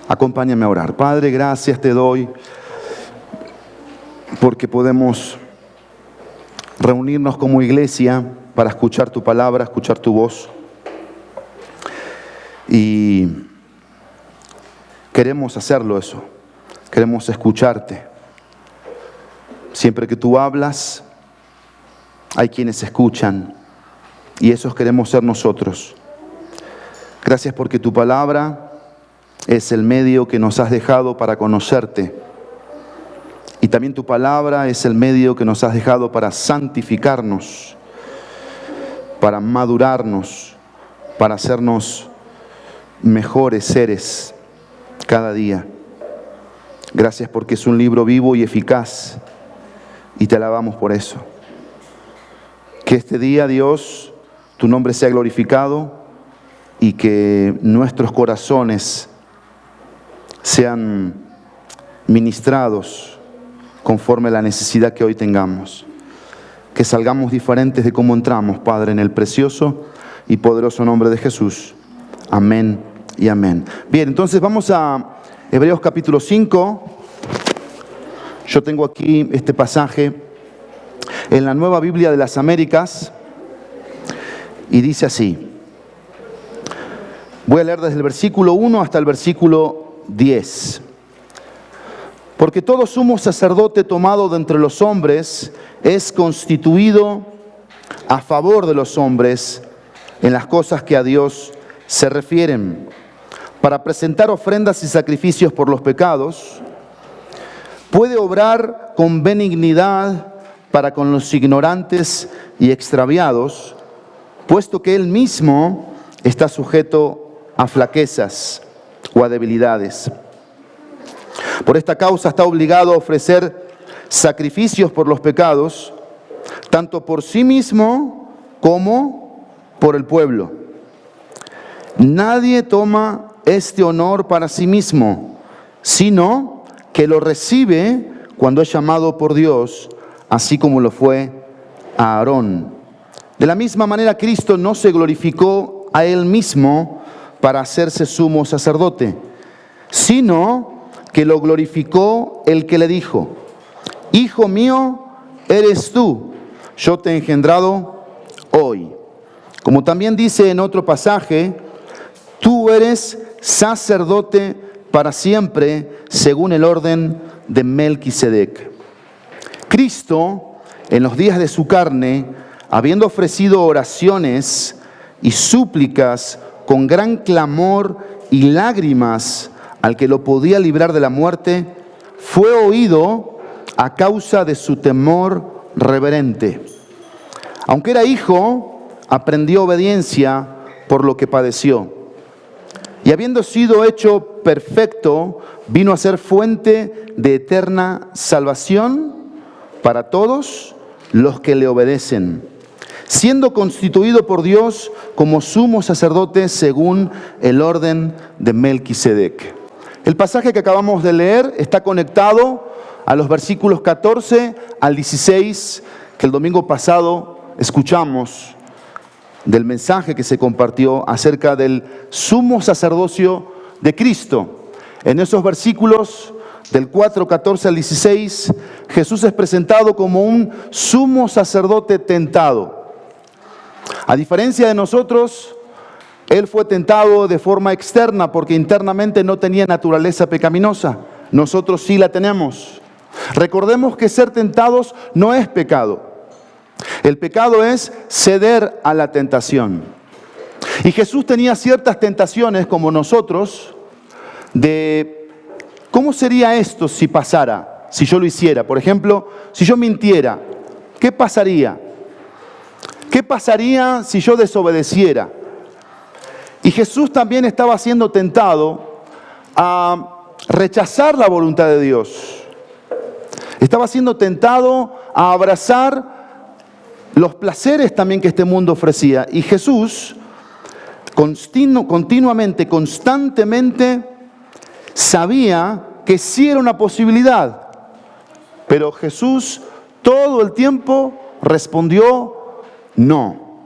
Acompáñame a orar. Padre, gracias te doy porque podemos reunirnos como iglesia para escuchar tu palabra, escuchar tu voz. Y queremos hacerlo eso. Queremos escucharte. Siempre que tú hablas, hay quienes escuchan. Y esos queremos ser nosotros. Gracias porque tu palabra es el medio que nos has dejado para conocerte. Y también tu palabra es el medio que nos has dejado para santificarnos, para madurarnos, para hacernos mejores seres cada día. Gracias porque es un libro vivo y eficaz y te alabamos por eso. Que este día, Dios, tu nombre sea glorificado y que nuestros corazones sean ministrados conforme a la necesidad que hoy tengamos. Que salgamos diferentes de cómo entramos, Padre, en el precioso y poderoso nombre de Jesús. Amén y amén. Bien, entonces vamos a Hebreos capítulo 5. Yo tengo aquí este pasaje en la Nueva Biblia de las Américas y dice así. Voy a leer desde el versículo 1 hasta el versículo 10. Porque todo sumo sacerdote tomado de entre los hombres es constituido a favor de los hombres en las cosas que a Dios se refieren, para presentar ofrendas y sacrificios por los pecados. Puede obrar con benignidad para con los ignorantes y extraviados, puesto que él mismo está sujeto a flaquezas o a debilidades. Por esta causa está obligado a ofrecer sacrificios por los pecados, tanto por sí mismo como por el pueblo. Nadie toma este honor para sí mismo, sino que lo recibe cuando es llamado por Dios, así como lo fue a Aarón. De la misma manera, Cristo no se glorificó a él mismo para hacerse sumo sacerdote, sino que lo glorificó el que le dijo: Hijo mío eres tú, yo te he engendrado hoy. Como también dice en otro pasaje, tú eres sacerdote para siempre, según el orden de Melquisedec. Cristo, en los días de su carne, habiendo ofrecido oraciones y súplicas con gran clamor y lágrimas al que lo podía librar de la muerte, fue oído a causa de su temor reverente. Aunque era hijo, aprendió obediencia por lo que padeció. Y habiendo sido hecho perfecto, vino a ser fuente de eterna salvación para todos los que le obedecen, siendo constituido por Dios como sumo sacerdote según el orden de Melquisedec. El pasaje que acabamos de leer está conectado a los versículos 14 al 16 que el domingo pasado escuchamos del mensaje que se compartió acerca del sumo sacerdocio de Cristo. En esos versículos del 4:14 al 16, Jesús es presentado como un sumo sacerdote tentado. A diferencia de nosotros, Él fue tentado de forma externa porque internamente no tenía naturaleza pecaminosa. Nosotros sí la tenemos. Recordemos que ser tentados no es pecado. El pecado es ceder a la tentación. Y Jesús tenía ciertas tentaciones como nosotros de ¿cómo sería esto si pasara, si yo lo hiciera? Por ejemplo, si yo mintiera, ¿qué pasaría? ¿Qué pasaría si yo desobedeciera? Y Jesús también estaba siendo tentado a rechazar la voluntad de Dios. Estaba siendo tentado a abrazar los placeres también que este mundo ofrecía. Y Jesús continuamente, constantemente sabía que sí era una posibilidad. Pero Jesús todo el tiempo respondió no.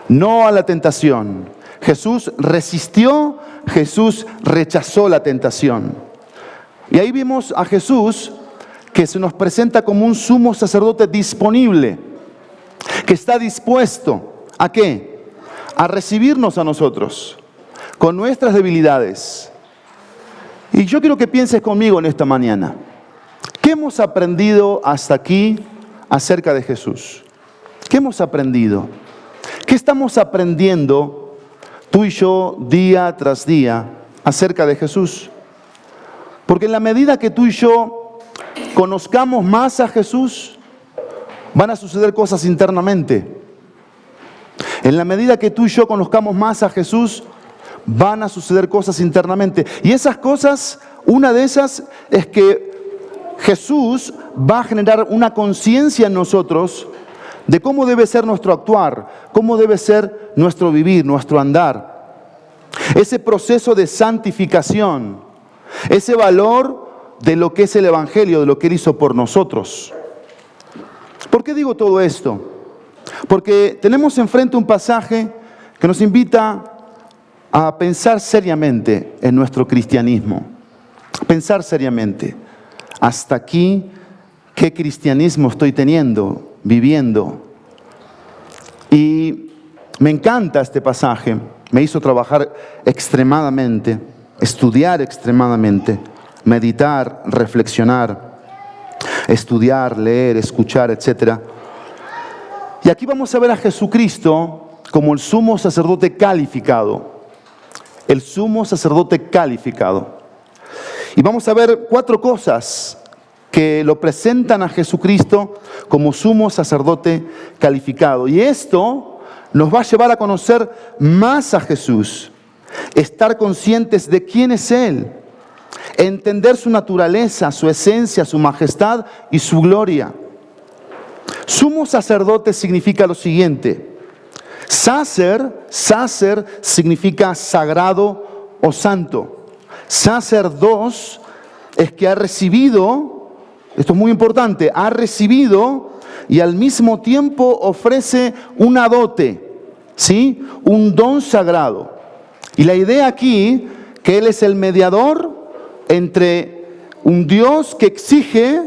No a la tentación. Jesús resistió Jesús rechazó la tentación. Y ahí vimos a Jesús que se nos presenta como un sumo sacerdote disponible, que está dispuesto ¿a qué? A recibirnos a nosotros, con nuestras debilidades. Y yo quiero que pienses conmigo en esta mañana. ¿Qué hemos aprendido hasta aquí acerca de Jesús? ¿Qué hemos aprendido? ¿Qué estamos aprendiendo tú y yo día tras día acerca de Jesús? Porque en la medida que tú y yo conozcamos más a Jesús, van a suceder cosas internamente. En la medida que tú y yo conozcamos más a Jesús, van a suceder cosas internamente. Y esas cosas, una de esas es que Jesús va a generar una conciencia en nosotros de cómo debe ser nuestro actuar, cómo debe ser nuestro vivir, nuestro andar. Ese proceso de santificación, ese valor de lo que es el Evangelio, de lo que Él hizo por nosotros. ¿Por qué digo todo esto? Porque tenemos enfrente un pasaje que nos invita a pensar seriamente en nuestro cristianismo. Pensar seriamente. Hasta aquí, ¿qué cristianismo estoy teniendo, viviendo? Y me encanta este pasaje. Me hizo trabajar extremadamente, estudiar extremadamente, meditar, reflexionar, estudiar, leer, escuchar, etc. Y aquí vamos a ver a Jesucristo como el sumo sacerdote calificado. El sumo sacerdote calificado. Y vamos a ver 4 cosas que lo presentan a Jesucristo como sumo sacerdote calificado. Y esto nos va a llevar a conocer más a Jesús, estar conscientes de quién es Él, entender su naturaleza, su esencia, su majestad y su gloria. Sumo sacerdote significa lo siguiente. Sacer significa sagrado o santo. Sacerdos es que ha recibido, esto es muy importante, ha recibido y al mismo tiempo ofrece una dote, ¿sí? Un don sagrado. Y la idea aquí, que Él es el mediador entre un Dios que exige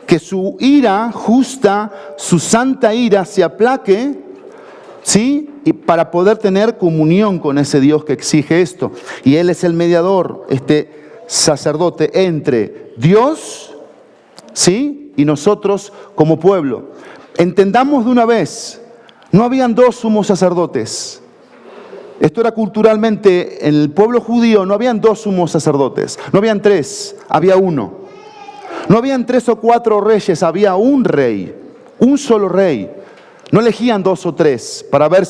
que su ira justa, su santa ira se aplaque, ¿sí? Y para poder tener comunión con ese Dios que exige esto. Y Él es el mediador, este sacerdote, entre Dios, ¿sí? Y nosotros como pueblo. Entendamos de una vez, no habían 2 sumos sacerdotes. Esto era culturalmente, en el pueblo judío no habían 2 sumos sacerdotes, no habían 3, había uno. No habían 3 o 4 reyes, había un rey, un solo rey. No elegían 2 o 3 para ver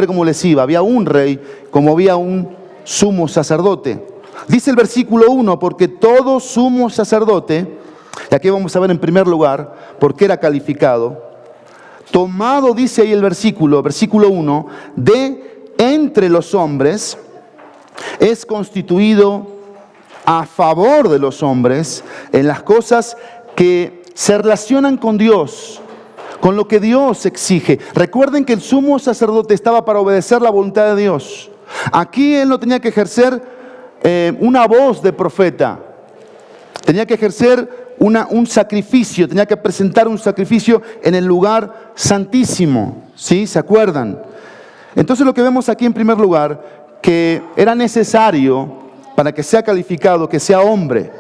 cómo les iba. Había un rey, como había un sumo sacerdote. Dice el versículo 1, porque todo sumo sacerdote, y aquí vamos a ver en primer lugar por qué era calificado, tomado, dice ahí el versículo 1, de entre los hombres, es constituido a favor de los hombres en las cosas que se relacionan con Dios, con lo que Dios exige. Recuerden que el sumo sacerdote estaba para obedecer la voluntad de Dios. Aquí él no tenía que ejercer una voz de profeta, tenía que ejercer un sacrificio, tenía que presentar un sacrificio en el lugar santísimo, ¿sí? ¿Se acuerdan? Entonces lo que vemos aquí en primer lugar, que era necesario para que sea calificado, que sea hombre.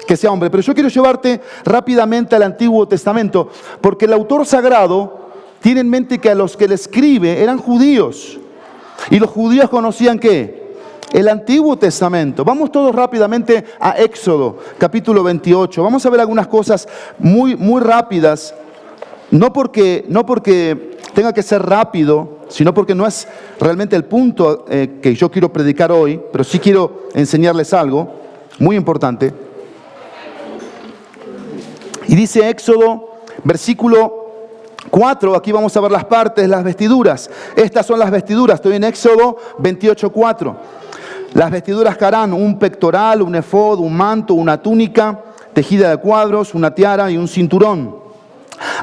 Pero yo quiero llevarte rápidamente al Antiguo Testamento, porque el autor sagrado tiene en mente que a los que le escribe eran judíos. Y los judíos conocían ¿qué? El Antiguo Testamento. Vamos todos rápidamente a Éxodo, capítulo 28. Vamos a ver algunas cosas muy, muy rápidas. No porque tenga que ser rápido, sino porque no es realmente el punto que yo quiero predicar hoy, pero sí quiero enseñarles algo muy importante. Y dice Éxodo, versículo 4, aquí vamos a ver las partes, las vestiduras. Estas son las vestiduras, estoy en Éxodo 28:4. Las vestiduras que harán un pectoral, un efod, un manto, una túnica tejida de cuadros, una tiara y un cinturón.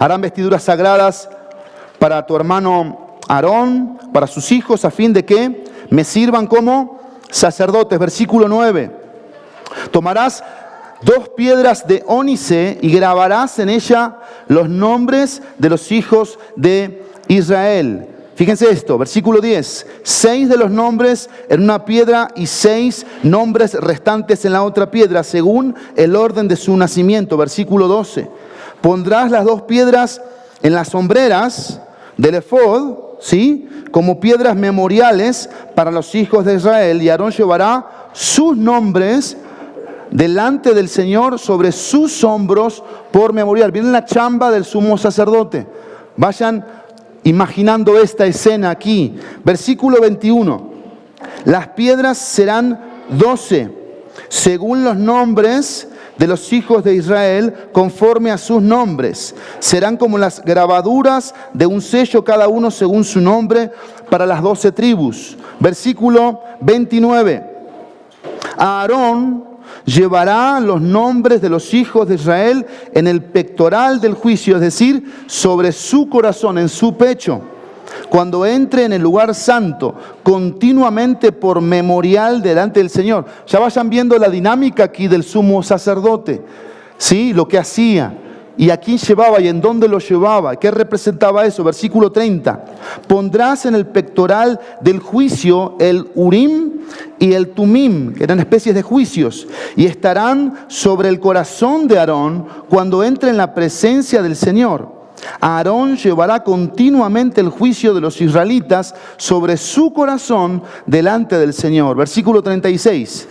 Harán vestiduras sagradas para tu hermano Aarón, para sus hijos, a fin de que me sirvan como sacerdotes. Versículo 9. Tomarás 2 piedras de ónice y grabarás en ella los nombres de los hijos de Israel. Fíjense esto, versículo 10. 6 de los nombres en una piedra y 6 nombres restantes en la otra piedra, según el orden de su nacimiento. Versículo 12. Pondrás las 2 piedras en las sombreras del efod, ¿sí?, como piedras memoriales para los hijos de Israel, y Aarón llevará sus nombres delante del Señor sobre sus hombros por memorial. Viene la chamba del sumo sacerdote. Vayan imaginando esta escena aquí. Versículo 21. Las piedras serán 12, según los nombres de los hijos de Israel, conforme a sus nombres. Serán como las grabaduras de un sello, cada uno según su nombre, para las 12 tribus. Versículo 29. Aarón llevará los nombres de los hijos de Israel en el pectoral del juicio, es decir, sobre su corazón, en su pecho, cuando entre en el lugar santo, continuamente por memorial delante del Señor. Ya vayan viendo la dinámica aquí del sumo sacerdote, ¿sí?, lo que hacía, y a quién llevaba y en dónde lo llevaba, qué representaba eso. Versículo 30. Pondrás en el pectoral del juicio el Urim y el Tumim, que eran especies de juicios, y estarán sobre el corazón de Aarón cuando entre en la presencia del Señor. Aarón llevará continuamente el juicio de los israelitas sobre su corazón delante del Señor. Versículo 36.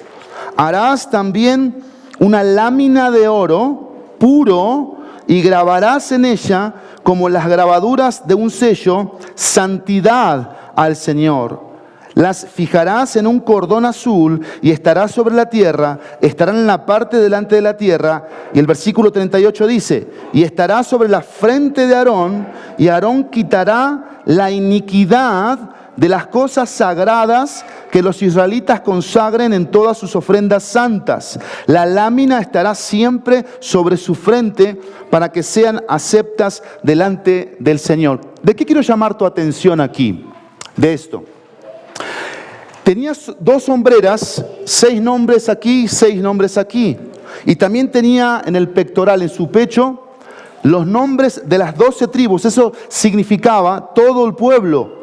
Harás también una lámina de oro puro y grabarás en ella, como las grabaduras de un sello, santidad al Señor. Las fijarás en un cordón azul y estará sobre la tierra, estarán en la parte delante de la tierra. Y el versículo 38 dice, y estará sobre la frente de Aarón, y Aarón quitará la iniquidad de las cosas sagradas que los israelitas consagren en todas sus ofrendas santas. La lámina estará siempre sobre su frente para que sean aceptas delante del Señor. ¿De qué quiero llamar tu atención aquí? De esto. Tenía 2 sombreras, 6 nombres aquí, 6 nombres aquí. Y también tenía en el pectoral, en su pecho, los nombres de las 12 tribus. Eso significaba todo el pueblo.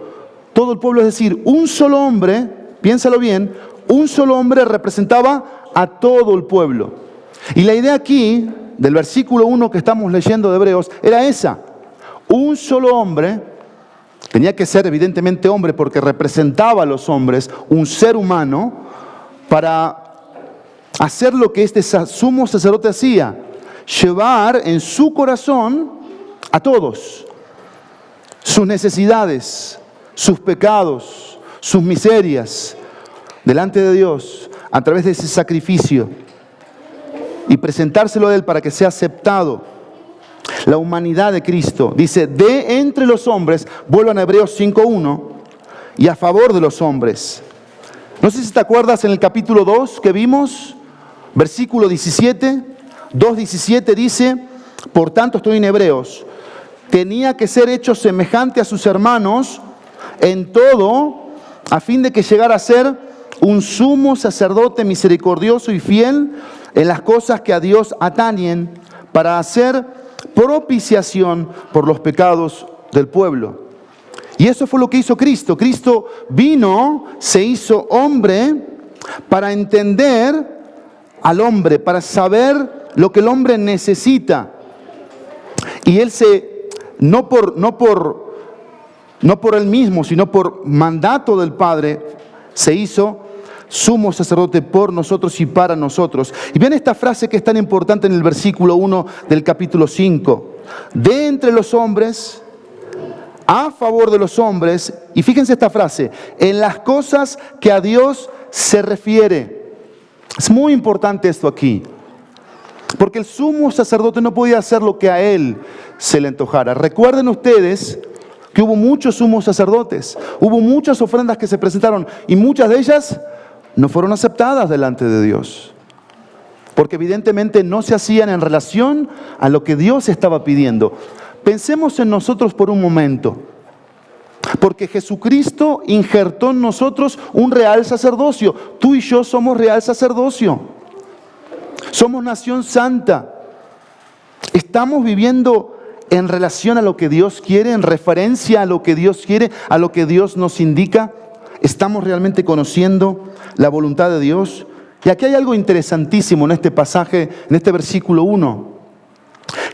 Todo el pueblo, es decir, un solo hombre, piénsalo bien, un solo hombre representaba a todo el pueblo. Y la idea aquí, del versículo 1 que estamos leyendo de Hebreos, era esa. Un solo hombre, tenía que ser evidentemente hombre porque representaba a los hombres, un ser humano, para hacer lo que este sumo sacerdote hacía, llevar en su corazón a todos sus necesidades, sus pecados, sus miserias, delante de Dios, a través de ese sacrificio, y presentárselo a Él para que sea aceptado. La humanidad de Cristo, dice, de entre los hombres, vuelvan a Hebreos 5.1, y a favor de los hombres. No sé si te acuerdas en el capítulo 2 que vimos, versículo 17, 2.17 dice, por tanto estoy en Hebreos, tenía que ser hecho semejante a sus hermanos en todo, a fin de que llegara a ser un sumo sacerdote misericordioso y fiel en las cosas que a Dios atañen, para hacer propiciación por los pecados del pueblo. Y eso fue lo que hizo Cristo. Cristo vino, se hizo hombre para entender al hombre, para saber lo que el hombre necesita. Y Él no por él mismo, sino por mandato del Padre, se hizo sumo sacerdote por nosotros y para nosotros. Y vean esta frase que es tan importante en el versículo 1 del capítulo 5. De entre los hombres, a favor de los hombres, y fíjense esta frase, en las cosas que a Dios se refiere. Es muy importante esto aquí, porque el sumo sacerdote no podía hacer lo que a él se le antojara. Recuerden ustedes que hubo muchos sumos sacerdotes, hubo muchas ofrendas que se presentaron y muchas de ellas no fueron aceptadas delante de Dios, porque evidentemente no se hacían en relación a lo que Dios estaba pidiendo. Pensemos en nosotros por un momento. Porque Jesucristo injertó en nosotros un real sacerdocio. Tú y yo somos real sacerdocio. Somos nación santa. Estamos viviendo en relación a lo que Dios quiere, en referencia a lo que Dios quiere, a lo que Dios nos indica. ¿Estamos realmente conociendo la voluntad de Dios? Y aquí hay algo interesantísimo en este pasaje, en este versículo 1,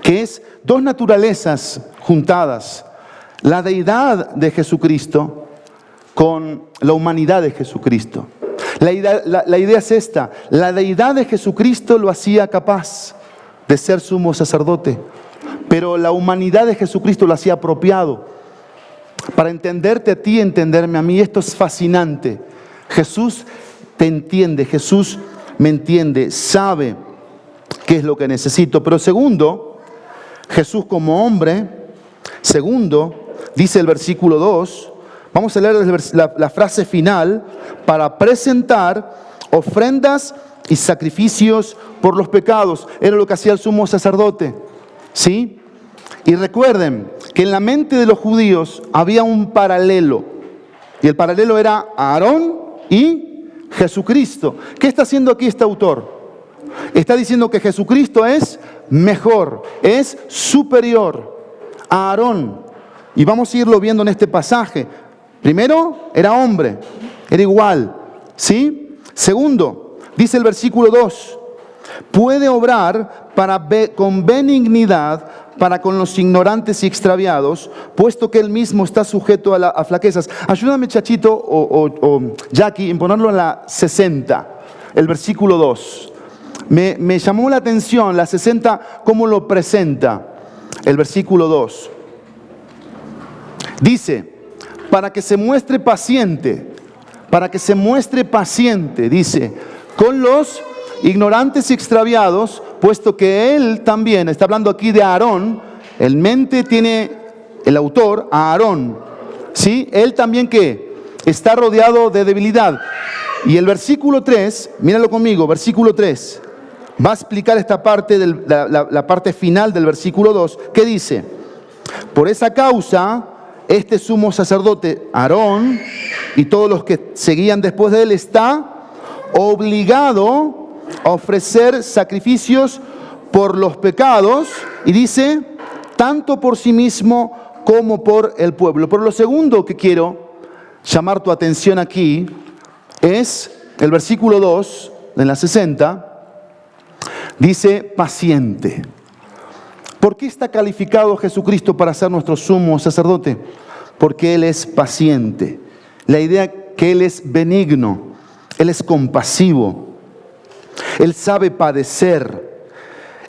que es dos naturalezas juntadas. La deidad de Jesucristo con la humanidad de Jesucristo. La idea es esta: la deidad de Jesucristo lo hacía capaz de ser sumo sacerdote, pero la humanidad de Jesucristo lo hacía apropiado. Para entenderte a ti, entenderme a mí, esto es fascinante. Jesús te entiende, Jesús me entiende, sabe qué es lo que necesito. Pero segundo, Jesús como hombre, segundo, dice el versículo 2, vamos a leer la frase final: para presentar ofrendas y sacrificios por los pecados. Era lo que hacía el sumo sacerdote, ¿sí? Y recuerden que en la mente de los judíos había un paralelo. Y el paralelo era Aarón y Jesucristo. ¿Qué está haciendo aquí este autor? Está diciendo que Jesucristo es mejor, es superior a Aarón. Y vamos a irlo viendo en este pasaje. Primero, era hombre, era igual, ¿sí? Segundo, dice el versículo 2, puede obrar con benignidad para con los ignorantes y extraviados, puesto que él mismo está sujeto a flaquezas. Ayúdame, Chachito o Jackie, en ponerlo en la 60, el versículo 2. Me llamó la atención la 60, cómo lo presenta el versículo 2. Dice, para que se muestre paciente, dice, con los ignorantes y extraviados, puesto que él también, está hablando aquí de Aarón, en mente tiene el autor a Aarón, ¿sí? Él también que está rodeado de debilidad. Y el versículo 3, míralo conmigo, versículo 3, va a explicar esta parte, la parte final del versículo 2, que dice, por esa causa, este sumo sacerdote, Aarón, y todos los que seguían después de él, está obligado a ofrecer sacrificios por los pecados, y dice, tanto por sí mismo como por el pueblo. Pero lo segundo que quiero llamar tu atención aquí es el versículo 2 de la 60, dice paciente. ¿Por qué está calificado Jesucristo para ser nuestro sumo sacerdote? Porque Él es paciente. La idea que Él es benigno, Él es compasivo, Él sabe padecer,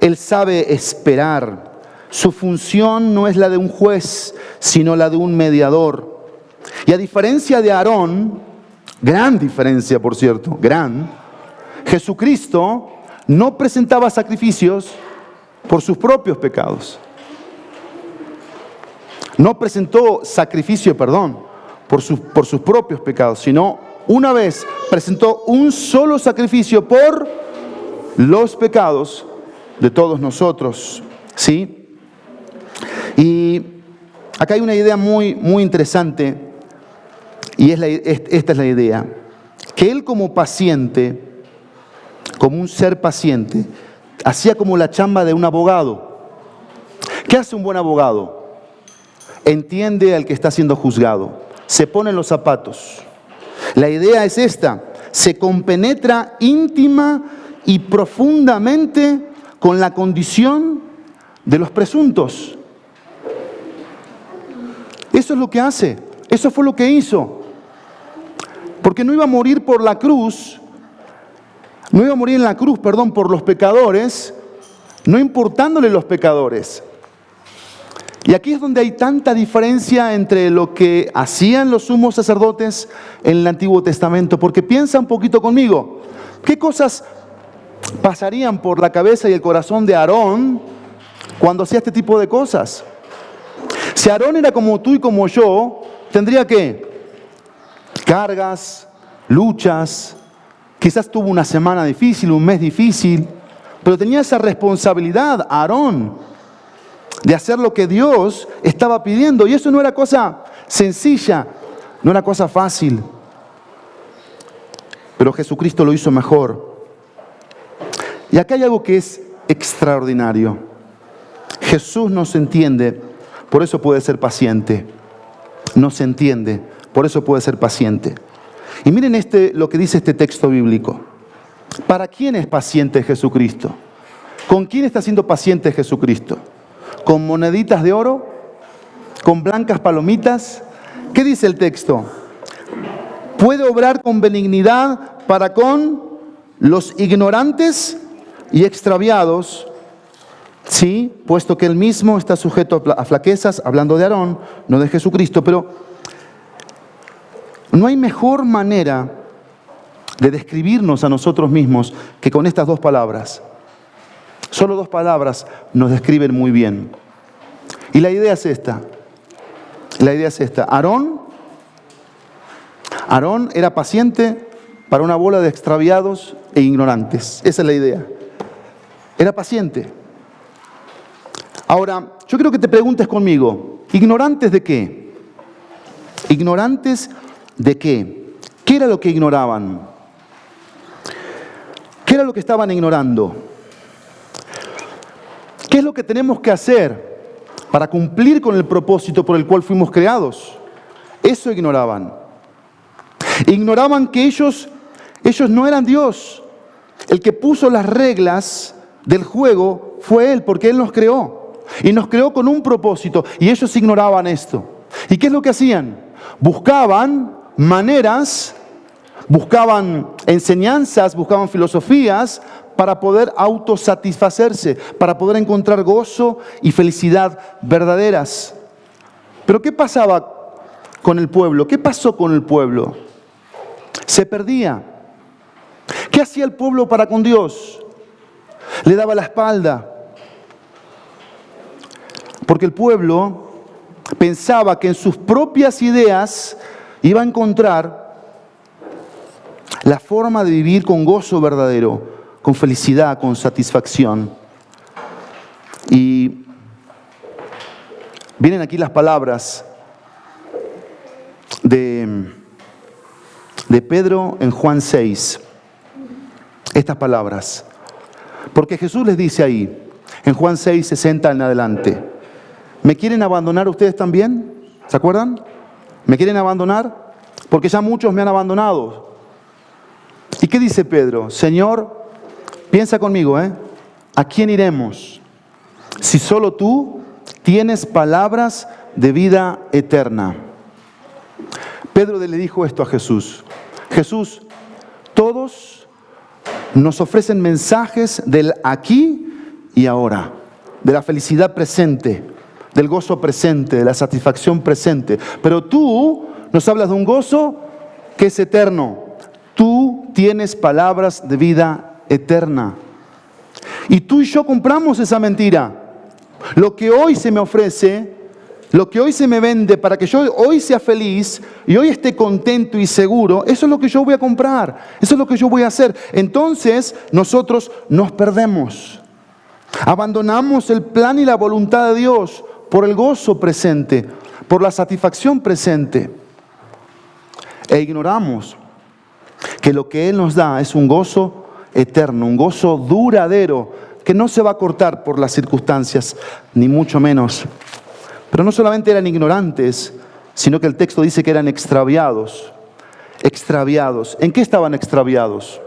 Él sabe esperar. Su función no es la de un juez, sino la de un mediador. Y a diferencia de Aarón, gran diferencia por cierto, Jesucristo no presentaba sacrificios por sus propios pecados. No presentó sacrificio, por sus propios pecados, sino una vez presentó un solo sacrificio por los pecados de todos nosotros, ¿sí? Y acá hay una idea muy, muy interesante, y esta es la idea, que Él como paciente, como un ser paciente, hacía como la chamba de un abogado. ¿Qué hace un buen abogado? Entiende al que está siendo juzgado, se pone en los zapatos. La idea es esta: se compenetra íntima y profundamente con la condición de los presuntos. Eso es lo que hace, eso fue lo que hizo. Porque no iba a morir por la cruz, no iba a morir en la cruz, por los pecadores, no importándole los pecadores. Y aquí es donde hay tanta diferencia entre lo que hacían los sumos sacerdotes en el Antiguo Testamento. Porque piensa un poquito conmigo, ¿qué cosas pasarían por la cabeza y el corazón de Aarón cuando hacía este tipo de cosas? Si Aarón era como tú y como yo, tendría que cargas, luchas, quizás tuvo una semana difícil, un mes difícil, pero tenía esa responsabilidad, Aarón, de hacer lo que Dios estaba pidiendo. Y eso no era cosa sencilla, no era cosa fácil. Pero Jesucristo lo hizo mejor. Y acá hay algo que es extraordinario. Jesús nos entiende, por eso puede ser paciente. Nos entiende, por eso puede ser paciente. Y miren lo que dice este texto bíblico. ¿Para quién es paciente Jesucristo? ¿Con quién está siendo paciente Jesucristo? ¿Con moneditas de oro? ¿Con blancas palomitas? ¿Qué dice el texto? Puede obrar con benignidad para con los ignorantes y extraviados, sí, puesto que él mismo está sujeto a flaquezas, hablando de Aarón, no de Jesucristo, pero no hay mejor manera de describirnos a nosotros mismos que con estas dos palabras. Solo dos palabras nos describen muy bien. Y la idea es esta. Aarón era paciente para una bola de extraviados e ignorantes. Esa es la idea. Era paciente. Ahora, yo quiero que te preguntes conmigo, ¿ignorantes de qué? ¿Ignorantes de qué? ¿Qué era lo que ignoraban? ¿Qué era lo que estaban ignorando? ¿Qué es lo que tenemos que hacer para cumplir con el propósito por el cual fuimos creados? Eso ignoraban. Ignoraban que ellos no eran Dios. El que puso las reglas del juego fue Él, porque Él nos creó. Y nos creó con un propósito. Y ellos ignoraban esto. ¿Y qué es lo que hacían? Buscaban maneras, buscaban enseñanzas, buscaban filosofías para poder autosatisfacerse, para poder encontrar gozo y felicidad verdaderas. Pero ¿qué pasaba con el pueblo? ¿Qué pasó con el pueblo? Se perdía. ¿Qué hacía el pueblo para con Dios? Le daba la espalda. Porque el pueblo pensaba que en sus propias ideas iba a encontrar la forma de vivir con gozo verdadero, con felicidad, con satisfacción. Y vienen aquí las palabras de Pedro en Juan 6. Estas palabras. Porque Jesús les dice ahí, en Juan 6, 60 en adelante, ¿me quieren abandonar ustedes también? ¿Se acuerdan? ¿Me quieren abandonar? Porque ya muchos me han abandonado. ¿Y qué dice Pedro? Señor, piensa conmigo, ¿a quién iremos? Si solo tú tienes palabras de vida eterna. Pedro le dijo esto a Jesús. Jesús, todos nos ofrecen mensajes del aquí y ahora, de la felicidad presente, del gozo presente, de la satisfacción presente. Pero tú nos hablas de un gozo que es eterno. Tú tienes palabras de vida eterna. Y tú y yo compramos esa mentira. Lo que hoy se me ofrece, lo que hoy se me vende para que yo hoy sea feliz y hoy esté contento y seguro, eso es lo que yo voy a comprar. Eso es lo que yo voy a hacer. Entonces nosotros nos perdemos. Abandonamos el plan y la voluntad de Dios por el gozo presente, por la satisfacción presente. E ignoramos que lo que Él nos da es un gozo eterno, un gozo duradero, que no se va a cortar por las circunstancias, ni mucho menos. Pero no solamente eran ignorantes, sino que el texto dice que eran extraviados. Extraviados. ¿En qué estaban extraviados?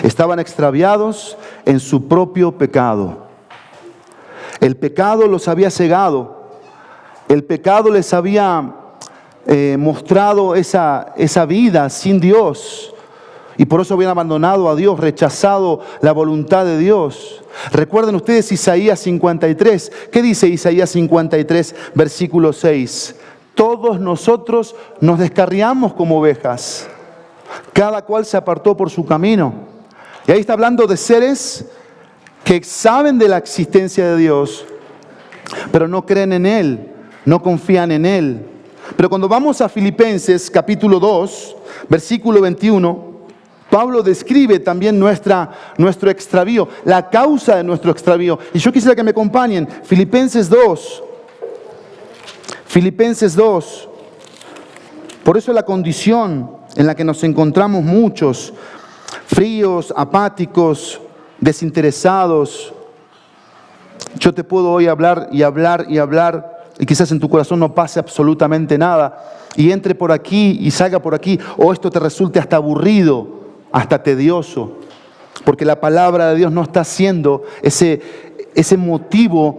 Estaban extraviados en su propio pecado. El pecado los había cegado. El pecado les había mostrado esa vida sin Dios. Y por eso habían abandonado a Dios, rechazado la voluntad de Dios. Recuerden ustedes Isaías 53. ¿Qué dice Isaías 53, versículo 6? Todos nosotros nos descarriamos como ovejas. Cada cual se apartó por su camino. Y ahí está hablando de seres que saben de la existencia de Dios, pero no creen en Él, no confían en Él. Pero cuando vamos a Filipenses capítulo 2, versículo 21, Pablo describe también nuestro extravío, la causa de nuestro extravío. Y yo quisiera que me acompañen, Filipenses 2. Filipenses 2. Por eso la condición en la que nos encontramos muchos, fríos, apáticos, desinteresados. Yo te puedo hoy hablar y hablar y hablar, y quizás en tu corazón no pase absolutamente nada, y entre por aquí y salga por aquí, o esto te resulte hasta aburrido, hasta tedioso, porque la palabra de Dios no está siendo ese motivo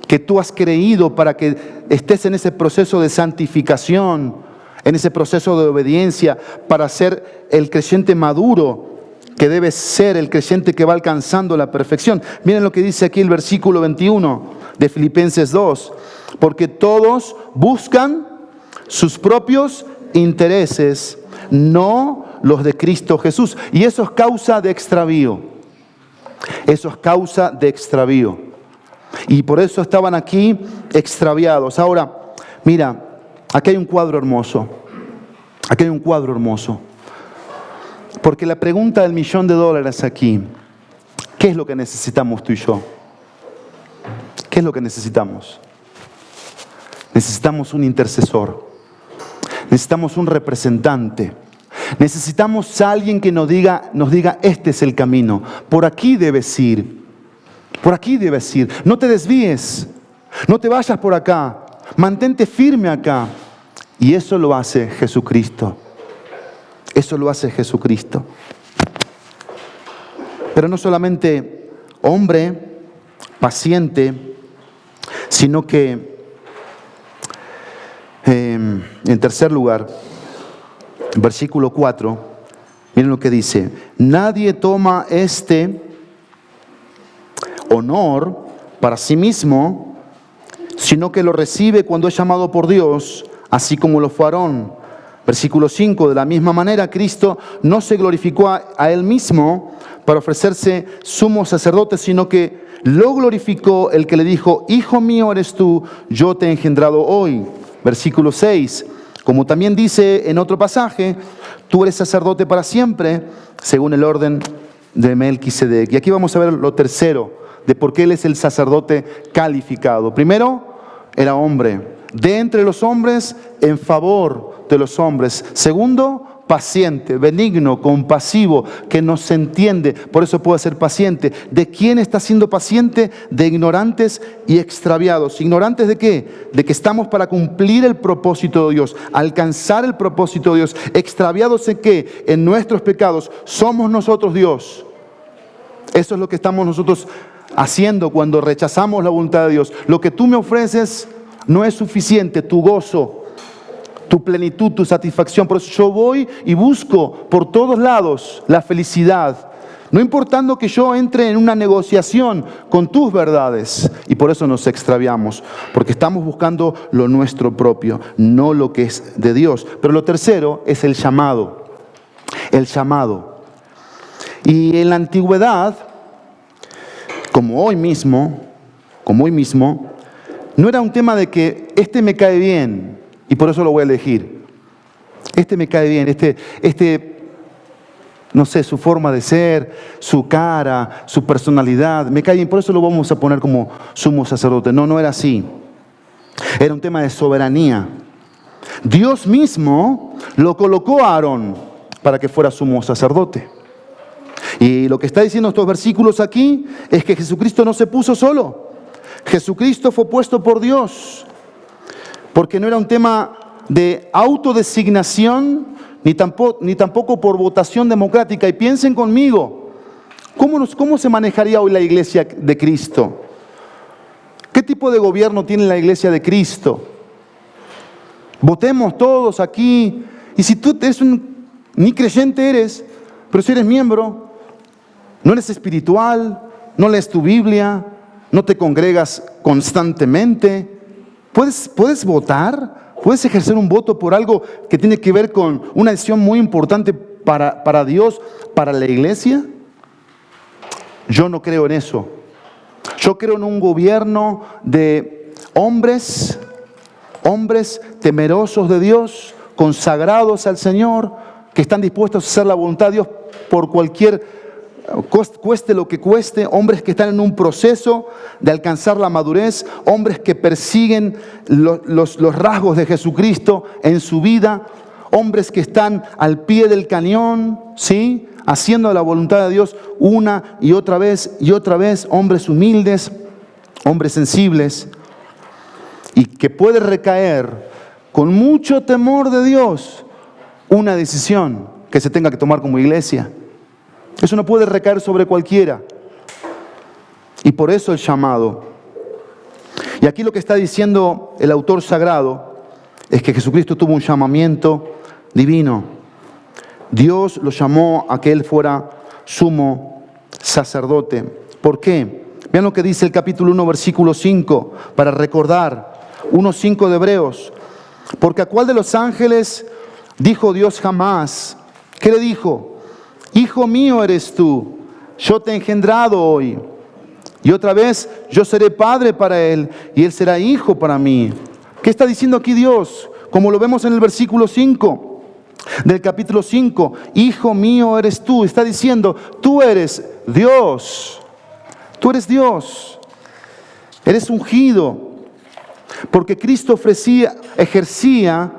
que tú has creído para que estés en ese proceso de santificación, en ese proceso de obediencia, para ser el creyente maduro que debe ser, el creyente que va alcanzando la perfección. Miren lo que dice aquí el versículo 21 de Filipenses 2. Porque todos buscan sus propios intereses, no los de Cristo Jesús. Y eso es causa de extravío. Eso es causa de extravío. Y por eso estaban aquí extraviados. Ahora, mira, aquí hay un cuadro hermoso. Aquí hay un cuadro hermoso. Porque la pregunta del $1.000.000 aquí, ¿qué es lo que necesitamos tú y yo? ¿Qué es lo que necesitamos? Necesitamos un intercesor. Necesitamos un representante. Necesitamos a alguien que nos diga, este es el camino. Por aquí debes ir. Por aquí debes ir. No te desvíes. No te vayas por acá. Mantente firme acá. Y eso lo hace Jesucristo. Eso lo hace Jesucristo. Pero no solamente hombre, paciente, sino que, en tercer lugar, versículo 4, miren lo que dice: nadie toma este honor para sí mismo, sino que lo recibe cuando es llamado por Dios, así como lo fue Aarón. Versículo 5, de la misma manera Cristo no se glorificó a Él mismo para ofrecerse sumo sacerdote, sino que lo glorificó el que le dijo: Hijo mío eres tú, yo te he engendrado hoy. Versículo 6, como también dice en otro pasaje, tú eres sacerdote para siempre, según el orden de Melquisedec. Y aquí vamos a ver lo tercero, de por qué Él es el sacerdote calificado. Primero, era hombre, de entre los hombres, en favor de los hombres. Segundo, paciente, benigno, compasivo, que nos entiende, por eso puede ser paciente. ¿De quién está siendo paciente? De ignorantes y extraviados. ¿Ignorantes de qué? De que estamos para cumplir el propósito de Dios, alcanzar el propósito de Dios. ¿Extraviados en qué? En nuestros pecados. Somos nosotros Dios. Eso es lo que estamos nosotros haciendo cuando rechazamos la voluntad de Dios. Lo que tú me ofreces no es suficiente, tu gozo, tu plenitud, tu satisfacción. Por eso yo voy y busco por todos lados la felicidad, no importando que yo entre en una negociación con tus verdades. Y por eso nos extraviamos, porque estamos buscando lo nuestro propio, no lo que es de Dios. Pero lo tercero es el llamado. El llamado. Y en la antigüedad, como hoy mismo, no era un tema de que este me cae bien y por eso lo voy a elegir. Este me cae bien, no sé, su forma de ser, su cara, su personalidad, me cae bien, por eso lo vamos a poner como sumo sacerdote. No era así. Era un tema de soberanía. Dios mismo lo colocó a Aarón para que fuera sumo sacerdote. Y lo que está diciendo estos versículos aquí es que Jesucristo no se puso solo. Jesucristo fue puesto por Dios, porque no era un tema de autodesignación, ni tampoco por votación democrática. Y piensen conmigo, ¿cómo se manejaría hoy la iglesia de Cristo? ¿Qué tipo de gobierno tiene la iglesia de Cristo? Votemos todos aquí, y si tú ni creyente eres, pero si eres miembro, no eres espiritual, no lees tu Biblia, no te congregas constantemente, ¿puedes votar? ¿Puedes ejercer un voto por algo que tiene que ver con una decisión muy importante para Dios, para la iglesia? Yo no creo en eso. Yo creo en un gobierno de hombres temerosos de Dios, consagrados al Señor, que están dispuestos a hacer la voluntad de Dios por cualquier cueste lo que cueste, hombres que están en un proceso de alcanzar la madurez, hombres que persiguen los rasgos de Jesucristo en su vida, hombres que están al pie del cañón, ¿sí?, haciendo la voluntad de Dios una y otra vez, hombres humildes, hombres sensibles, y que puede recaer con mucho temor de Dios una decisión que se tenga que tomar como iglesia. Eso no puede recaer sobre cualquiera. Y por eso el llamado. Y aquí lo que está diciendo el autor sagrado es que Jesucristo tuvo un llamamiento divino. Dios lo llamó a que Él fuera sumo sacerdote. ¿Por qué? Vean lo que dice el capítulo 1, versículo 5, para recordar. 1:5 de Hebreos. Porque a cuál de los ángeles dijo Dios jamás. ¿Qué le dijo? Hijo mío eres tú, yo te he engendrado hoy. Y otra vez, yo seré padre para él y él será hijo para mí. ¿Qué está diciendo aquí Dios? Como lo vemos en el versículo 5 del capítulo 5. Hijo mío eres tú. Está diciendo, tú eres Dios. Tú eres Dios. Eres ungido. Porque Cristo ejercía,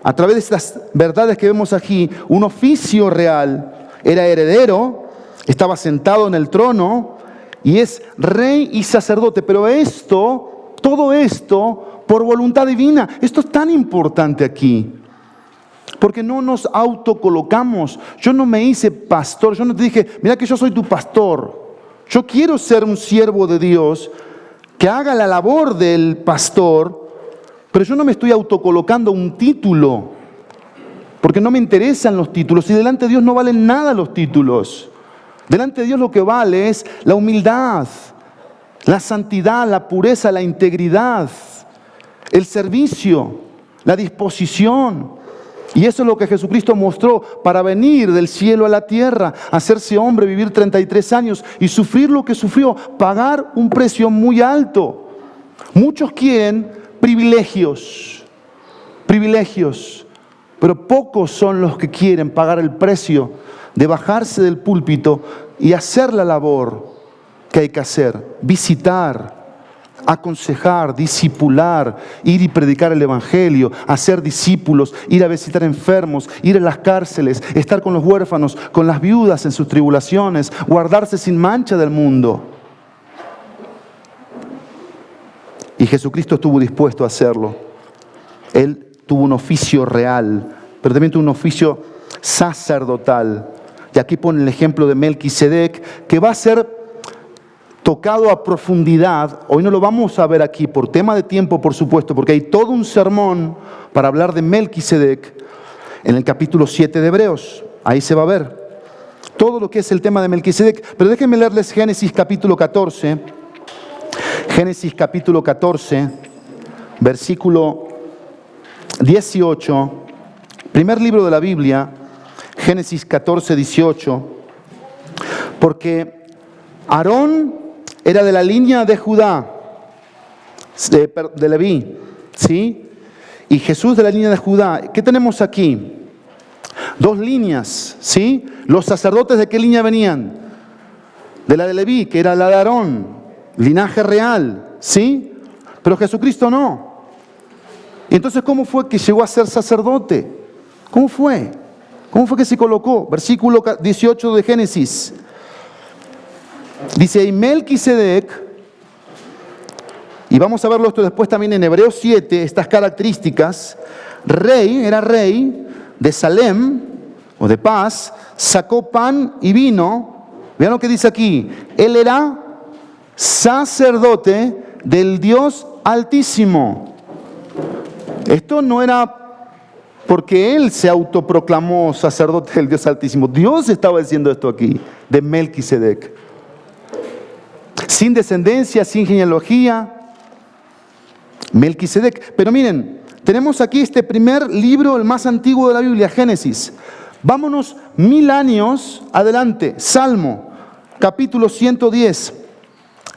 a través de estas verdades que vemos aquí, un oficio real. Era heredero, estaba sentado en el trono y es rey y sacerdote. Pero todo esto, por voluntad divina. Esto es tan importante aquí. Porque no nos autocolocamos. Yo no me hice pastor. Yo no te dije, mira que yo soy tu pastor. Yo quiero ser un siervo de Dios que haga la labor del pastor, pero yo no me estoy autocolocando un título, porque no me interesan los títulos, y delante de Dios no valen nada los títulos. Delante de Dios lo que vale es la humildad, la santidad, la pureza, la integridad, el servicio, la disposición. Y eso es lo que Jesucristo mostró para venir del cielo a la tierra, hacerse hombre, vivir 33 años y sufrir lo que sufrió, pagar un precio muy alto. Muchos quieren privilegios, pero pocos son los que quieren pagar el precio de bajarse del púlpito y hacer la labor que hay que hacer, visitar, aconsejar, discipular, ir y predicar el evangelio, hacer discípulos, ir a visitar enfermos, ir a las cárceles, estar con los huérfanos, con las viudas en sus tribulaciones, guardarse sin mancha del mundo. Y Jesucristo estuvo dispuesto a hacerlo. Él tuvo un oficio real, pero también tuvo un oficio sacerdotal. Y aquí pone el ejemplo de Melquisedec, que va a ser tocado a profundidad. Hoy no lo vamos a ver aquí por tema de tiempo, por supuesto, porque hay todo un sermón para hablar de Melquisedec en el capítulo 7 de Hebreos. Ahí se va a ver todo lo que es el tema de Melquisedec. Pero déjenme leerles Génesis capítulo 14. Génesis capítulo 14, versículo 18. Primer libro de la Biblia, Génesis 14, 18. Porque Aarón era de la línea de Judá, de Leví, ¿sí? Y Jesús de la línea de Judá. ¿Qué tenemos aquí? Dos líneas, ¿sí? Los sacerdotes, ¿de qué línea venían? De la de Leví, que era la de Aarón, linaje real, ¿sí? Pero Jesucristo no. Y entonces, ¿cómo fue que llegó a ser sacerdote? ¿Cómo fue? ¿Cómo fue que se colocó? Versículo 18 de Génesis. Dice, y Melquisedec, y vamos a verlo esto después también en Hebreos 7, estas características, era rey de Salem, o de paz, sacó pan y vino. Vean lo que dice aquí, él era sacerdote del Dios Altísimo. Esto no era porque él se autoproclamó sacerdote del Dios Altísimo. Dios estaba diciendo esto aquí, de Melquisedec. Sin descendencia, sin genealogía, Melquisedec. Pero miren, tenemos aquí este primer libro, el más antiguo de la Biblia, Génesis. Vámonos 1000 años adelante, Salmo, capítulo 110,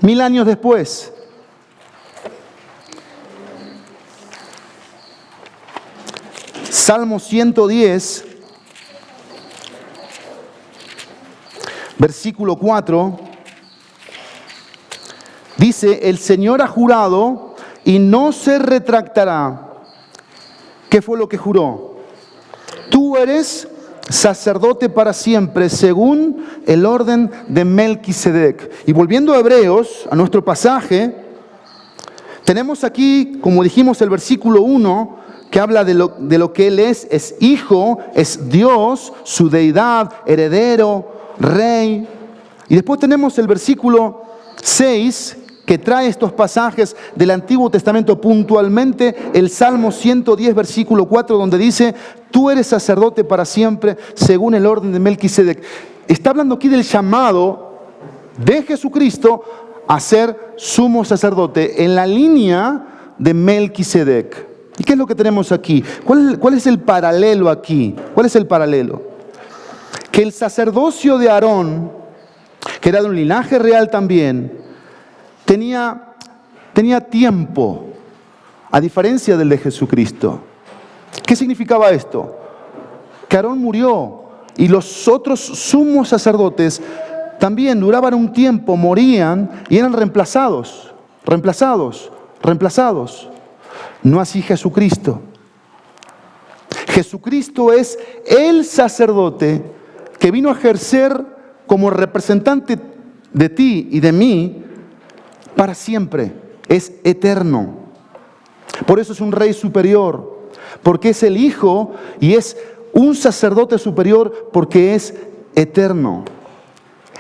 1000 años después. Salmo 110, versículo 4, dice, el Señor ha jurado y no se retractará. ¿Qué fue lo que juró? Tú eres sacerdote para siempre, según el orden de Melquisedec. Y volviendo a Hebreos, a nuestro pasaje, tenemos aquí, como dijimos, el versículo 1, que habla de lo que Él es hijo, es Dios, su deidad, heredero, rey. Y después tenemos el versículo 6, que trae estos pasajes del Antiguo Testamento, puntualmente el Salmo 110, versículo 4, donde dice, tú eres sacerdote para siempre, según el orden de Melquisedec. Está hablando aquí del llamado de Jesucristo a ser sumo sacerdote en la línea de Melquisedec. ¿Y qué es lo que tenemos aquí? ¿Cuál es el paralelo aquí? ¿Cuál es el paralelo? Que el sacerdocio de Aarón, que era de un linaje real también, tenía tiempo, a diferencia del de Jesucristo. ¿Qué significaba esto? Que Aarón murió y los otros sumos sacerdotes también duraban un tiempo, morían y eran reemplazados. No así Jesucristo. Jesucristo es el sacerdote que vino a ejercer como representante de ti y de mí para siempre, es eterno. Por eso es un rey superior, porque es el Hijo, y es un sacerdote superior porque es eterno.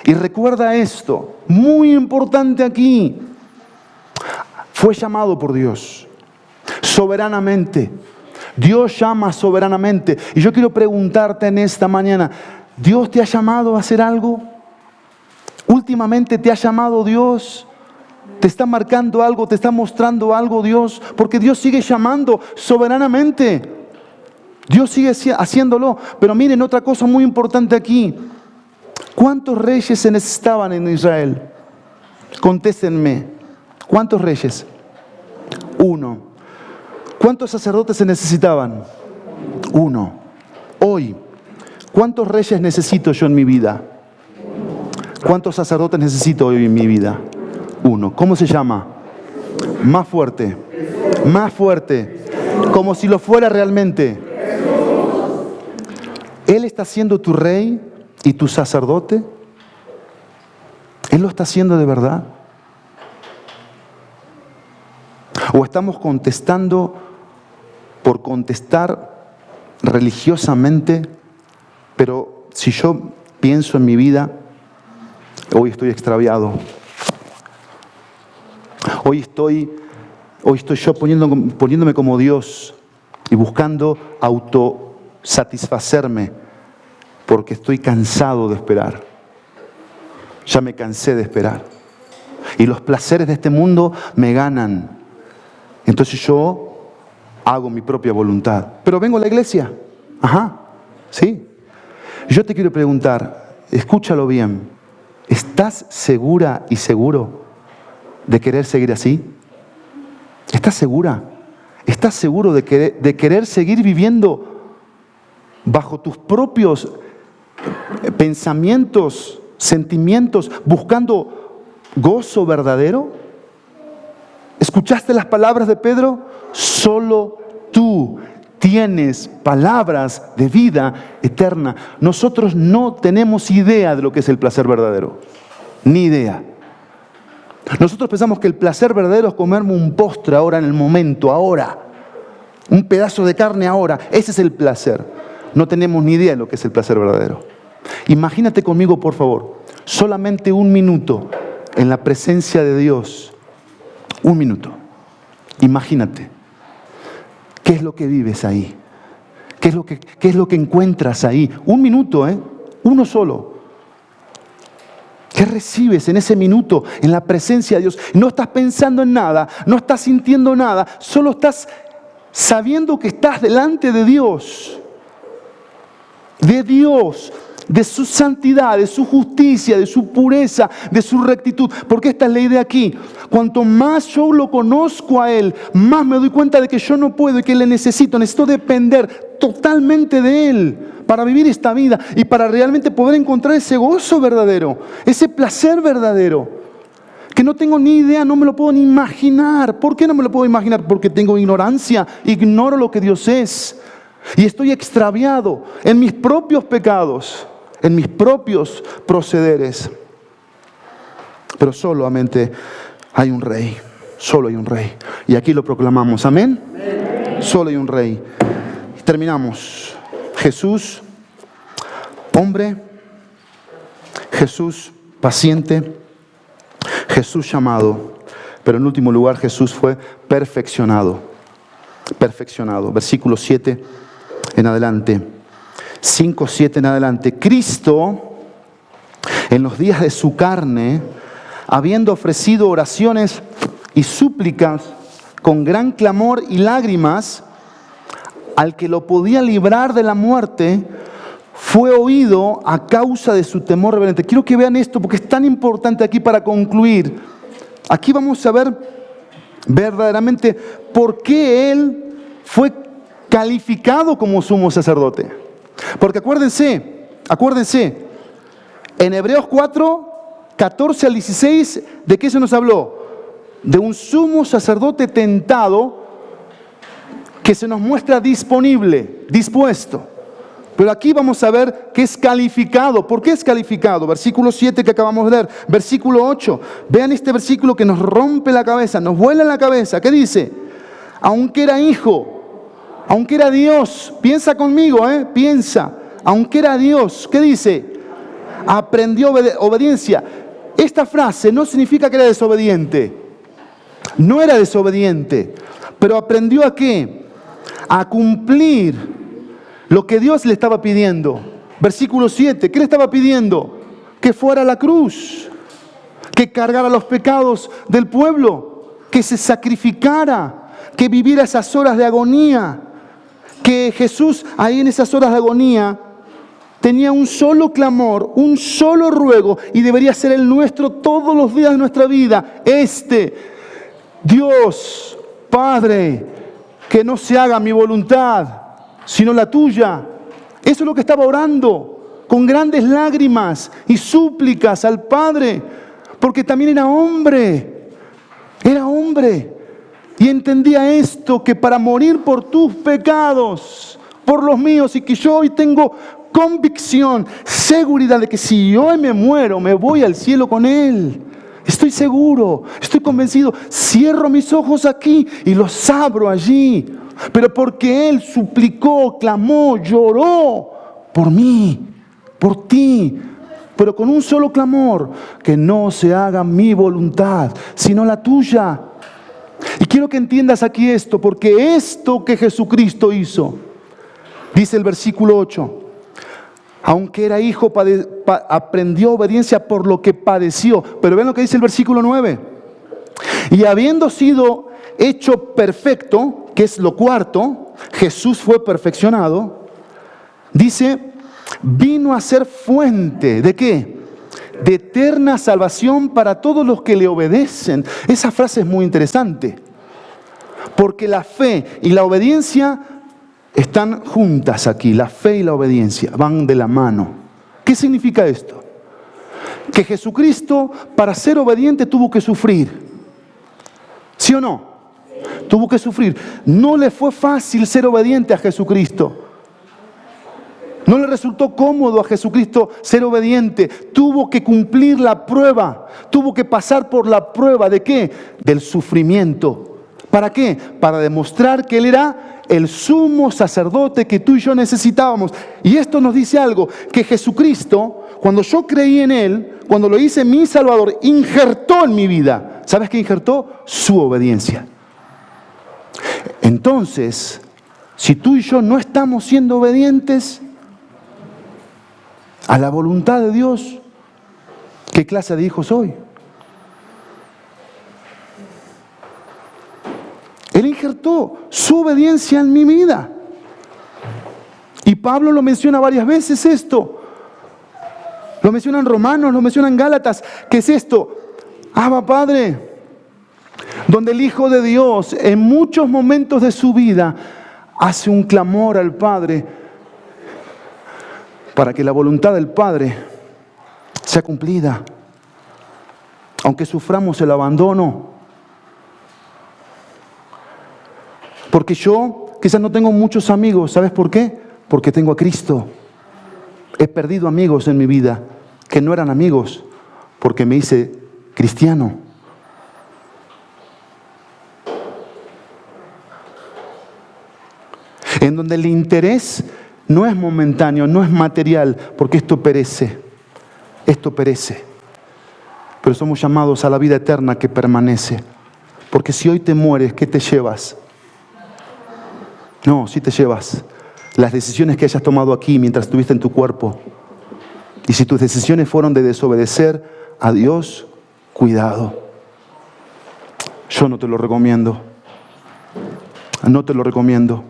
Y recuerda esto, muy importante aquí, fue llamado por Dios, soberanamente. Dios llama soberanamente. Y yo quiero preguntarte en esta mañana, ¿Dios te ha llamado a hacer algo? ¿Últimamente te ha llamado Dios? ¿Te está marcando algo? ¿Te está mostrando algo Dios? Porque Dios sigue llamando soberanamente. Dios sigue haciéndolo. Pero miren otra cosa muy importante aquí. ¿Cuántos reyes se necesitaban en Israel? Contéstenme. ¿Cuántos reyes? 1. ¿Cuántos sacerdotes se necesitaban? 1. Hoy, ¿cuántos reyes necesito yo en mi vida? ¿Cuántos sacerdotes necesito hoy en mi vida? 1. ¿Cómo se llama? Más fuerte. Más fuerte. Como si lo fuera realmente. Él está siendo tu rey y tu sacerdote. Él lo está haciendo de verdad. O estamos contestando por contestar religiosamente, pero si yo pienso en mi vida, hoy estoy extraviado. Hoy estoy yo poniéndome como Dios y buscando autosatisfacerme porque estoy cansado de esperar. Ya me cansé de esperar. Y los placeres de este mundo me ganan. Entonces yo hago mi propia voluntad. Pero vengo a la iglesia. ¿Sí? Yo te quiero preguntar, escúchalo bien. ¿Estás segura y seguro de querer seguir así? ¿Estás segura? ¿Estás seguro de querer seguir viviendo bajo tus propios pensamientos, sentimientos, buscando gozo verdadero? ¿Escuchaste las palabras de Pedro? Solo tú tienes palabras de vida eterna. Nosotros no tenemos idea de lo que es el placer verdadero. Ni idea. Nosotros pensamos que el placer verdadero es comerme un postre ahora en el momento, ahora. Un pedazo de carne ahora. Ese es el placer. No tenemos ni idea de lo que es el placer verdadero. Imagínate conmigo, por favor, solamente 1 minuto en la presencia de Dios. 1 minuto. Imagínate. ¿Qué es lo que vives ahí? ¿Qué es lo que encuentras ahí? 1 minuto, uno solo. ¿Qué recibes en ese minuto en la presencia de Dios? No estás pensando en nada, no estás sintiendo nada, solo estás sabiendo que estás delante de Dios. De su santidad, de su justicia, de su pureza, de su rectitud. Porque esta es la idea aquí. Cuanto más yo lo conozco a Él, más me doy cuenta de que yo no puedo y que le necesito depender totalmente de Él para vivir esta vida y para realmente poder encontrar ese gozo verdadero, ese placer verdadero, que no tengo ni idea, no me lo puedo ni imaginar. ¿Por qué no me lo puedo imaginar? Porque tengo ignorancia, ignoro lo que Dios es y estoy extraviado en mis propios pecados, en mis propios procederes. Pero solamente hay un rey, solo hay un rey. Y aquí lo proclamamos, amén. Solo hay un rey. Terminamos. Jesús, hombre. Jesús, paciente. Jesús, llamado. Pero en último lugar, Jesús fue perfeccionado. Perfeccionado. Versículo 7 en adelante. 5, 7 en adelante. Cristo, en los días de su carne, habiendo ofrecido oraciones y súplicas con gran clamor y lágrimas al que lo podía librar de la muerte, fue oído a causa de su temor reverente. Quiero que vean esto porque es tan importante aquí para concluir. Aquí vamos a ver verdaderamente por qué Él fue calificado como sumo sacerdote. Porque acuérdense, en Hebreos 4, 14 al 16, ¿de qué se nos habló? De un sumo sacerdote tentado que se nos muestra disponible, dispuesto. Pero aquí vamos a ver que es calificado. ¿Por qué es calificado? Versículo 7 que acabamos de leer. Versículo 8. Vean este versículo que nos rompe la cabeza, nos vuela la cabeza. ¿Qué dice? Aunque era hijo, aunque era Dios. Piensa conmigo, piensa. Aunque era Dios. ¿Qué dice? Aprendió obediencia. Esta frase no significa que era desobediente. No era desobediente. Pero aprendió ¿a qué? A cumplir lo que Dios le estaba pidiendo. Versículo 7, ¿qué le estaba pidiendo? Que fuera a la cruz, que cargara los pecados del pueblo, que se sacrificara, que viviera esas horas de agonía, que Jesús ahí en esas horas de agonía tenía un solo clamor, un solo ruego, y debería ser el nuestro todos los días de nuestra vida. Dios, Padre, que no se haga mi voluntad, sino la tuya. Eso es lo que estaba orando, con grandes lágrimas y súplicas al Padre, porque también era hombre, y entendía esto, que para morir por tus pecados, por los míos, y que yo hoy tengo convicción, seguridad de que si yo hoy me muero, me voy al cielo con Él. Estoy seguro, estoy convencido. Cierro mis ojos aquí y los abro allí. Pero porque Él suplicó, clamó, lloró por mí, por ti. Pero con un solo clamor: que no se haga mi voluntad, sino la tuya. Y quiero que entiendas aquí esto, porque esto que Jesucristo hizo, dice el versículo 8, aunque era hijo, aprendió obediencia por lo que padeció. Pero ven lo que dice el versículo 9. Y habiendo sido hecho perfecto, que es lo cuarto, Jesús fue perfeccionado. Dice, vino a ser fuente, ¿de qué? De eterna salvación para todos los que le obedecen. Esa frase es muy interesante, porque la fe y la obediencia están juntas aquí. La fe y la obediencia van de la mano. ¿Qué significa esto? Que Jesucristo, para ser obediente, tuvo que sufrir. ¿Sí o no? Tuvo que sufrir. No le fue fácil ser obediente a Jesucristo. No le resultó cómodo a Jesucristo ser obediente. Tuvo que cumplir la prueba. Tuvo que pasar por la prueba ¿de qué? Del sufrimiento. ¿Para qué? Para demostrar que Él era el sumo sacerdote que tú y yo necesitábamos. Y esto nos dice algo, que Jesucristo, cuando yo creí en Él, cuando lo hice mi Salvador, injertó en mi vida. ¿Sabes qué injertó? Su obediencia. Entonces, si tú y yo no estamos siendo obedientes a la voluntad de Dios, ¿qué clase de hijos soy? Él injertó su obediencia en mi vida. Y Pablo lo menciona varias veces esto. Lo menciona en Romanos, lo menciona en Gálatas. ¿Qué es esto? Abba Padre. Donde el Hijo de Dios en muchos momentos de su vida hace un clamor al Padre para que la voluntad del Padre sea cumplida. Aunque suframos el abandono. Porque yo quizás no tengo muchos amigos. ¿Sabes por qué? Porque tengo a Cristo. He perdido amigos en mi vida que no eran amigos porque me hice cristiano. En donde el interés no es momentáneo, no es material, porque esto perece. Esto perece. Pero somos llamados a la vida eterna que permanece. Porque si hoy te mueres, ¿qué te llevas? No, si te llevas las decisiones que hayas tomado aquí mientras estuviste en tu cuerpo. Y si tus decisiones fueron de desobedecer a Dios, cuidado. Yo no te lo recomiendo. No te lo recomiendo.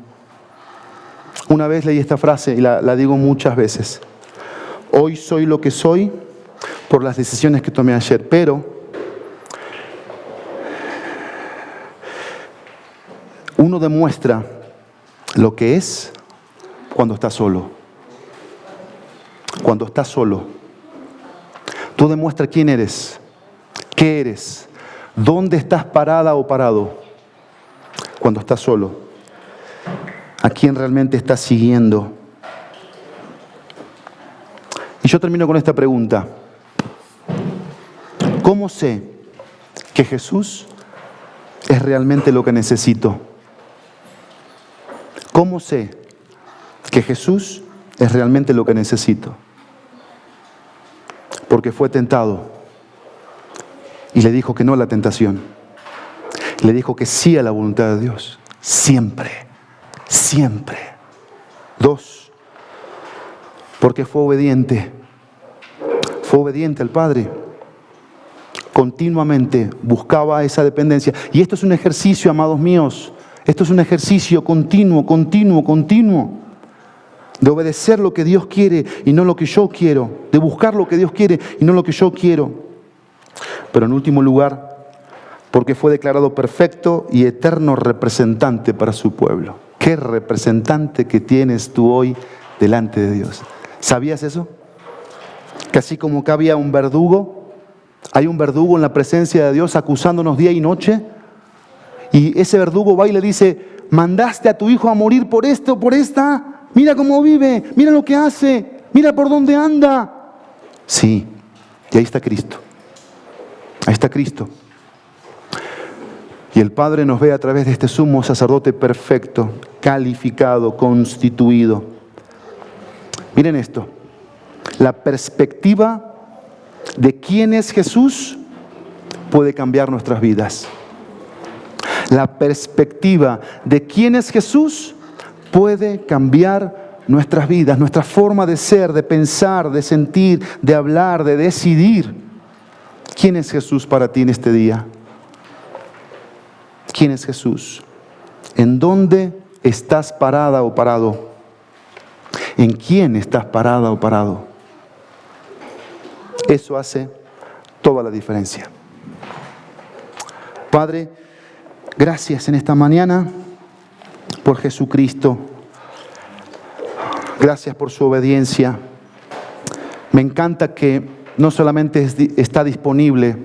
Una vez leí esta frase y la digo muchas veces. Hoy soy lo que soy por las decisiones que tomé ayer, pero uno demuestra lo que es cuando está solo. Cuando estás solo. Tú demuestras quién eres, qué eres, dónde estás parada o parado. Cuando estás solo. A quién realmente estás siguiendo. Y yo termino con esta pregunta. ¿Cómo sé que Jesús es realmente lo que necesito? ¿Cómo sé que Jesús es realmente lo que necesito? Porque fue tentado y le dijo que no a la tentación. Le dijo que sí a la voluntad de Dios. Siempre, siempre. 2, porque fue obediente. Fue obediente al Padre. Continuamente buscaba esa dependencia. Y esto es un ejercicio, amados míos. Esto es un ejercicio continuo, de obedecer lo que Dios quiere y no lo que yo quiero. De buscar lo que Dios quiere y no lo que yo quiero. Pero en último lugar, porque fue declarado perfecto y eterno representante para su pueblo. ¿Qué representante que tienes tú hoy delante de Dios? ¿Sabías eso? Que así como que había un verdugo, hay un verdugo en la presencia de Dios acusándonos día y noche. Y ese verdugo va y le dice, mandaste a tu hijo a morir por esto, por esta. Mira cómo vive, mira lo que hace, mira por dónde anda. Sí, y ahí está Cristo. Ahí está Cristo. Y el Padre nos ve a través de este sumo sacerdote perfecto, calificado, constituido. Miren esto. La perspectiva de quién es Jesús puede cambiar nuestras vidas. La perspectiva de quién es Jesús puede cambiar nuestras vidas, nuestra forma de ser, de pensar, de sentir, de hablar, de decidir. ¿Quién es Jesús para ti en este día? ¿Quién es Jesús? ¿En dónde estás parada o parado? ¿En quién estás parada o parado? Eso hace toda la diferencia. Padre, gracias en esta mañana por Jesucristo. Gracias por su obediencia. Me encanta que no solamente está disponible,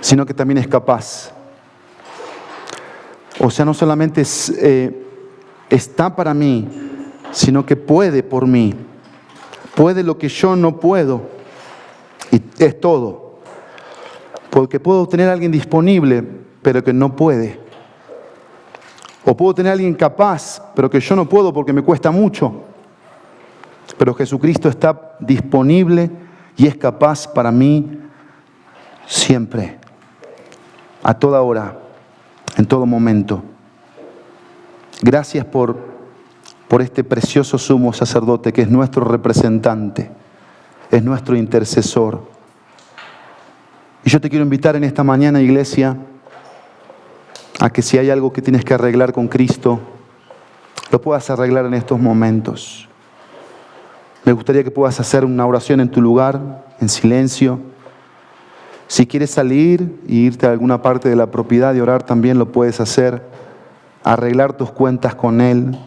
sino que también es capaz. O sea, no solamente está para mí, sino que puede por mí. Puede lo que yo no puedo. Y es todo. Porque puedo tener a alguien disponible, pero que no puede. O puedo tener a alguien capaz, pero que yo no puedo porque me cuesta mucho. Pero Jesucristo está disponible y es capaz para mí siempre, a toda hora, en todo momento. Gracias por este precioso sumo sacerdote que es nuestro representante, es nuestro intercesor. Y yo te quiero invitar en esta mañana, iglesia, a que si hay algo que tienes que arreglar con Cristo, lo puedas arreglar en estos momentos. Me gustaría que puedas hacer una oración en tu lugar, en silencio. Si quieres salir e irte a alguna parte de la propiedad y orar, también lo puedes hacer. arreglar tus cuentas con Él.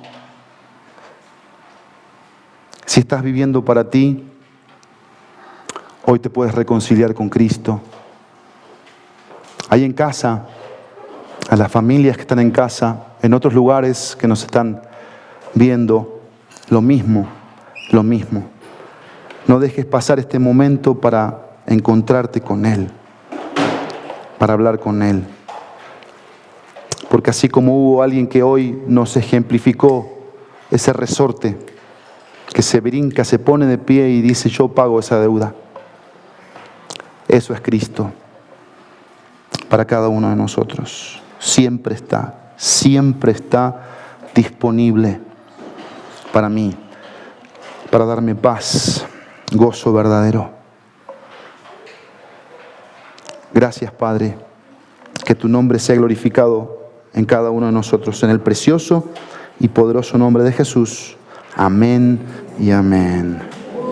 Si estás viviendo para ti, hoy te puedes reconciliar con Cristo. Ahí en casa, a las familias que están en casa, en otros lugares que nos están viendo, lo mismo. No dejes pasar este momento para encontrarte con Él, para hablar con Él. Porque así como hubo alguien que hoy nos ejemplificó ese resorte, que se brinca, se pone de pie y dice: yo pago esa deuda. Eso es Cristo para cada uno de nosotros. Siempre está disponible para mí, para darme paz, gozo verdadero. Gracias, Padre, que tu nombre sea glorificado en cada uno de nosotros, en el precioso y poderoso nombre de Jesús. Amén y amén.